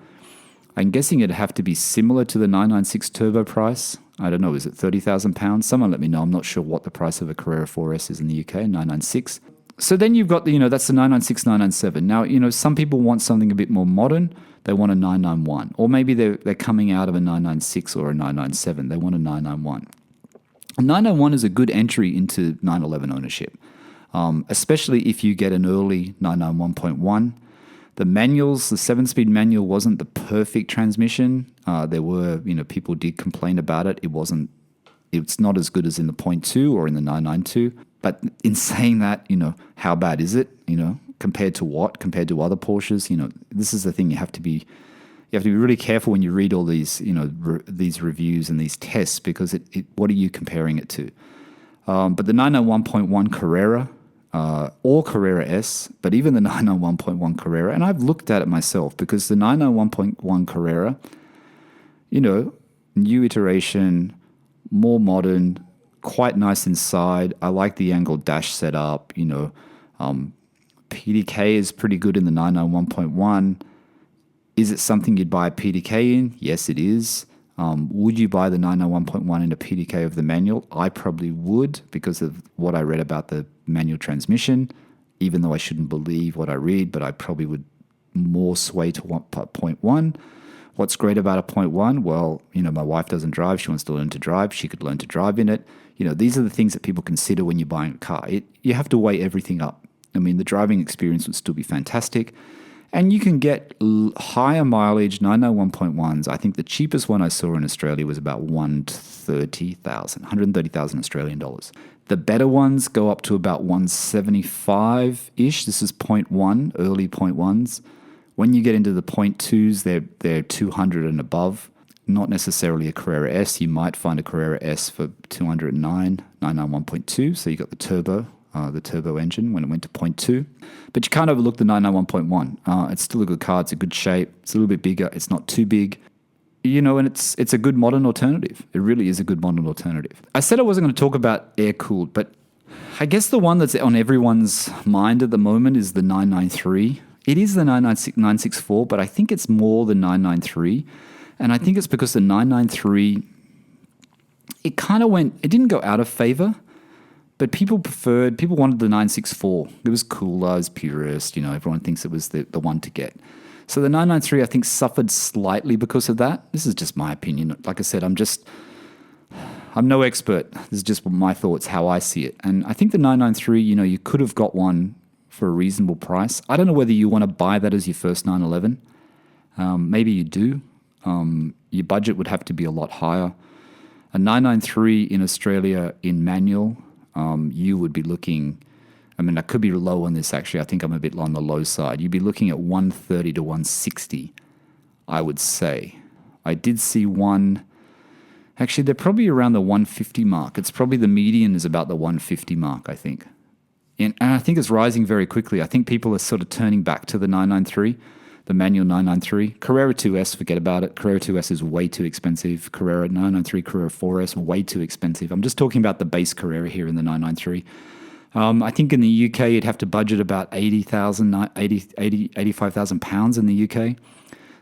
I'm guessing it'd have to be similar to the 996 Turbo price. I don't know, is it £30,000? Someone let me know. I'm not sure what the price of a Carrera 4S is in the UK, 996. So then you've got, that's the 996, 997. Now, some people want something a bit more modern. They want a 991. Or maybe they're coming out of a 996 or a 997. They want a 991. A 991 is a good entry into 911 ownership, especially if you get an early 991.1. The manuals, the 7-speed manual wasn't the perfect transmission. There were, people did complain about it. It's not as good as in the 0.2 or in the 992. But in saying that, how bad is it? Compared to what? Compared to other Porsches? This is the thing. You have to be really careful when you read all these, these reviews and these tests, because what are you comparing it to? But the 991.1 Carrera, or Carrera S, but even the 991.1 Carrera, and I've looked at it myself because the 991.1 Carrera, new iteration, more modern, quite nice inside. I like the angled dash setup, PDK is pretty good in the 991.1. Is it something you'd buy a PDK in? Yes, it is. Would you buy the 991.1 in a PDK of the manual? I probably would because of what I read about the manual transmission, even though I shouldn't believe what I read, but I probably would more sway to 0.1. What's great about a 0.1? Well, my wife doesn't drive. She wants to learn to drive. She could learn to drive in it. These are the things that people consider when you're buying a car. You have to weigh everything up. I mean, the driving experience would still be fantastic. And you can get higher mileage 991.1s. I think the cheapest one I saw in Australia was about 130,000 Australian dollars. The better ones go up to about 175-ish. This is 0.1, early 0.1s. When you get into the 0.2s, they're 200 and above. Not necessarily a Carrera S. You might find a Carrera S for 209, 991.2. So you got the turbo engine when it went to 0.2. But you can't overlook the 991.1. It's still a good car. It's a good shape. It's a little bit bigger. It's not too big. And it's a good modern alternative. It really is a good modern alternative. I said I wasn't going to talk about air-cooled, but I guess the one that's on everyone's mind at the moment is the 993. It is the 964, but I think it's more the 993. And I think it's because the 993, it didn't go out of favor, but people wanted the 964. It was cooler, it was purist, everyone thinks it was the one to get. So the 993, I think, suffered slightly because of that. This is just my opinion. Like I said, I'm no expert. This is just my thoughts, how I see it. And I think the 993, you could have got one for a reasonable price. I don't know whether you want to buy that as your first 911. Maybe you do. Your budget would have to be a lot higher. A 993 in Australia in manual, you would be looking, I could be low on this actually. I think I'm a bit on the low side. You'd be looking at 130 to 160, I would say. I did see one, actually they're probably around the 150 mark. It's probably the median is about the 150 mark, I think. And I think it's rising very quickly. I think people are sort of turning back to the 993, the manual 993. Carrera 2S, forget about it. Carrera 2S is way too expensive. Carrera 993, Carrera 4S, way too expensive. I'm just talking about the base Carrera here in the 993. I think in the UK, you'd have to budget about 85,000 pounds in the UK.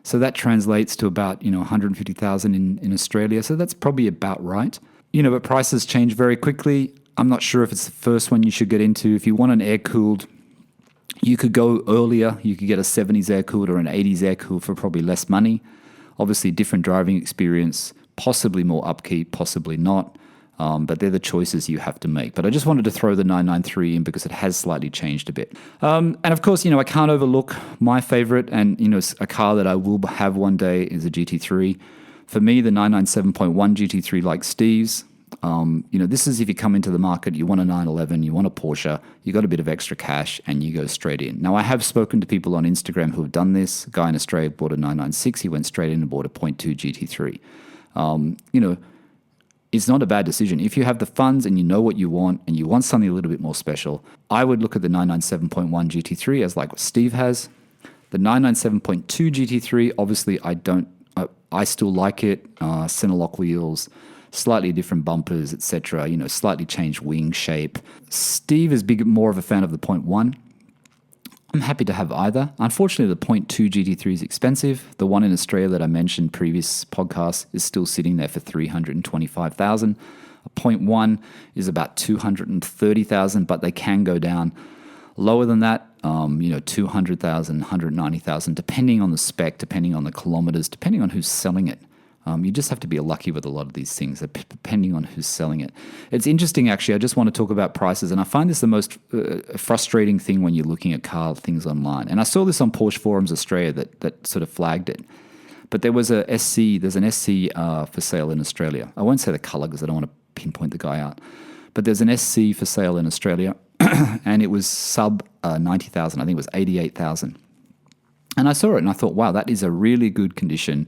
So that translates to about, 150,000 in Australia. So that's probably about right. But prices change very quickly. I'm not sure if it's the first one you should get into. If you want an air-cooled, you could go earlier. You could get a 70s air-cooled or an 80s air-cooled for probably less money. Obviously, different driving experience, possibly more upkeep, possibly not. But they're the choices you have to make. But I just wanted to throw the 993 in because it has slightly changed a bit. And of course, I can't overlook my favorite, and a car that I will have one day is a GT3. For me, the 997.1 GT3, like Steve's, this is if you come into the market, you want a 911, you want a Porsche, you got a bit of extra cash, and you go straight in. Now, I have spoken to people on Instagram who have done this. A guy in Australia bought a 996, he went straight in and bought a 0.2 GT3. It's not a bad decision. If you have the funds and you know what you want and you want something a little bit more special, I would look at the 997.1 GT3 as like what Steve has. The 997.2 GT3, obviously I still like it. Center lock wheels, slightly different bumpers, etc. Slightly changed wing shape. Steve is more of a fan of the 0.1. I'm happy to have either. Unfortunately, the 0.2 GT3 is expensive. The one in Australia that I mentioned previous podcast is still sitting there for $325,000. A 0.1 is about $230,000, but they can go down lower than that. $200,000, $190,000, depending on the spec, depending on the kilometers, depending on who's selling it. You just have to be lucky with a lot of these things, depending on who's selling it. It's interesting, actually. I just want to talk about prices, and I find this the most frustrating thing when you're looking at car things online. And I saw this on Porsche Forums Australia that sort of flagged it. But there's an SC for sale in Australia. I won't say the color because I don't want to pinpoint the guy out. But there's an SC for sale in Australia, and it was sub 90,000. I think it was 88,000. And I saw it, and I thought, wow, that is a really good condition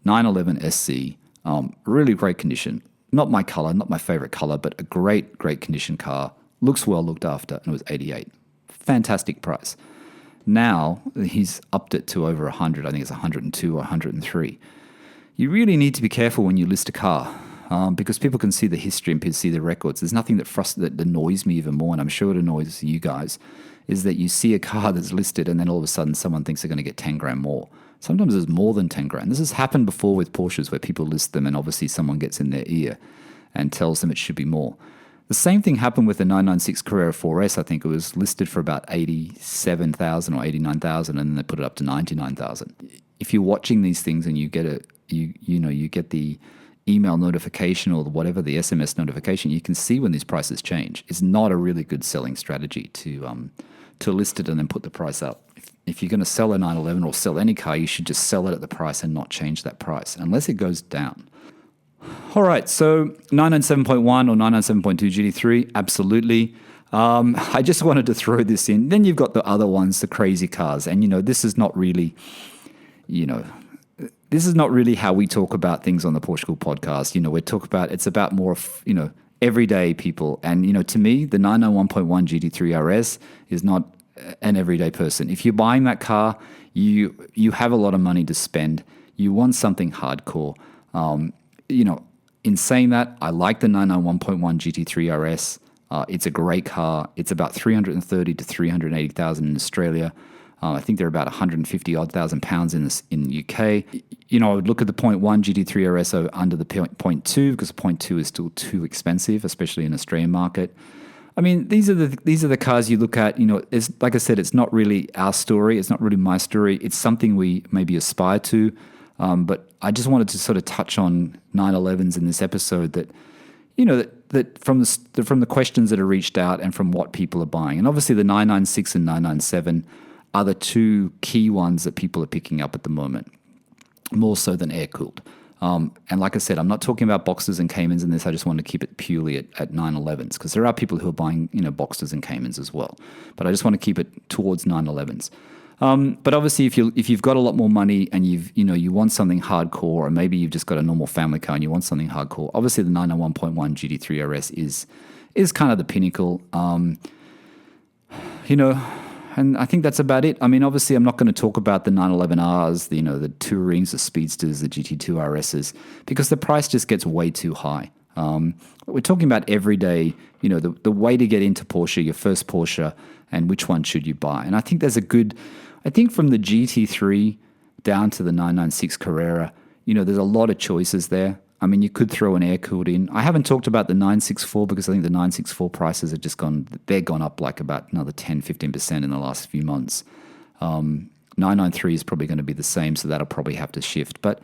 911 SC, really great condition. Not my color, not my favorite color, but a great condition car. Looks well looked after, and it was 88. fantastic price. Now he's upped it to over 100. I think it's 102 or 103. You really need to be careful when you list a car because people can see the history and can see the records. There's nothing that annoys me even more, and I'm sure it annoys you guys, is that you see a car that's listed and then all of a sudden someone thinks they're going to get 10 grand more. Sometimes there's more than 10 grand. This has happened before with Porsches where people list them and obviously someone gets in their ear and tells them it should be more. The same thing happened with the 996 Carrera 4S. I think it was listed for about 87,000 or 89,000 and then they put it up to 99,000. If you're watching these things and you get you get the email notification or whatever, the SMS notification, you can see when these prices change. It's not a really good selling strategy to list it and then put the price up. If you're going to sell a 911 or sell any car, you should just sell it at the price and not change that price unless it goes down. All right, so 997.1 or 997.2 GT3, absolutely. I just wanted to throw this in. Then you've got the other ones, the crazy cars. And, this is not really, this is not really how we talk about things on the PorscheCooled podcast. It's about more of, everyday people. And, to me, the 991.1 GT3 RS is not an everyday person. If you're buying that car, you have a lot of money to spend. You want something hardcore. In saying that, I like the 991.1 GT3 RS. It's a great car. It's about 330 to 380,000 in Australia. I think they're about 150 odd thousand pounds in the UK. I would look at the 0.1 GT3 RS under the 0.2 because the 0.2 is still too expensive, especially in the Australian market. I mean, these are the cars you look at. It's like I said, it's not really our story. It's not really my story. It's something we maybe aspire to. But I just wanted to sort of touch on 911s in this episode that, that from the questions that are reached out and from what people are buying. And obviously the 996 and 997 are the two key ones that people are picking up at the moment, more so than air-cooled. And like I said, I'm not talking about Boxsters and Caymans in this. I just want to keep it purely at 911s because there are people who are buying, Boxsters and Caymans as well. But I just want to keep it towards 911s. But obviously, if you've got a lot more money and you want something hardcore, or maybe you've just got a normal family car and you want something hardcore, obviously the 991.1 GT3 RS is kind of the pinnacle. And I think that's about it. I mean, obviously, I'm not going to talk about the 911Rs, the Tourings, the Speedsters, the GT2 RSs, because the price just gets way too high. We're talking about everyday, the way to get into Porsche, your first Porsche, and which one should you buy. And I think from the GT3 down to the 996 Carrera, there's a lot of choices there. I mean, you could throw an air-cooled in. I haven't talked about the 964 because I think the 964 prices have gone up like about another 10, 15% in the last few months. 993 is probably going to be the same, so that'll probably have to shift. But,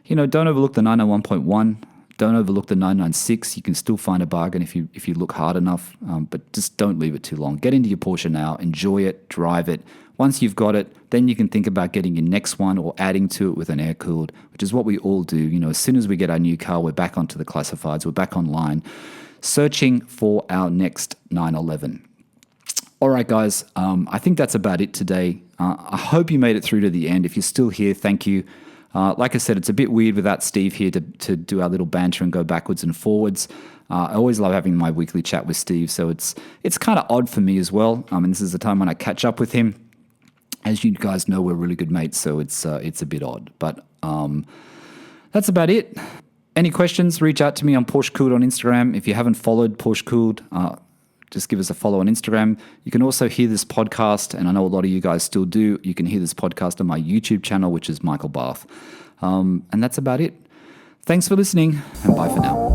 don't overlook the 991.1. Don't overlook the 996. You can still find a bargain if you look hard enough, but just don't leave it too long. Get into your Porsche now. Enjoy it. Drive it. Once you've got it, then you can think about getting your next one or adding to it with an air-cooled, which is what we all do. As soon as we get our new car, we're back onto the classifieds. We're back online searching for our next 911. All right, guys. I think that's about it today. I hope you made it through to the end. If you're still here, thank you. Like I said, it's a bit weird without Steve here to do our little banter and go backwards and forwards. I always love having my weekly chat with Steve, so it's kind of odd for me as well. This is the time when I catch up with him. As you guys know, we're really good mates, so it's a bit odd. But that's about it. Any questions, reach out to me on PorscheCooled on Instagram. If you haven't followed PorscheCooled, just give us a follow on Instagram. You can also hear this podcast, and I know a lot of you guys still do. You can hear this podcast on my YouTube channel, which is Michael Bath. And that's about it. Thanks for listening, and bye for now.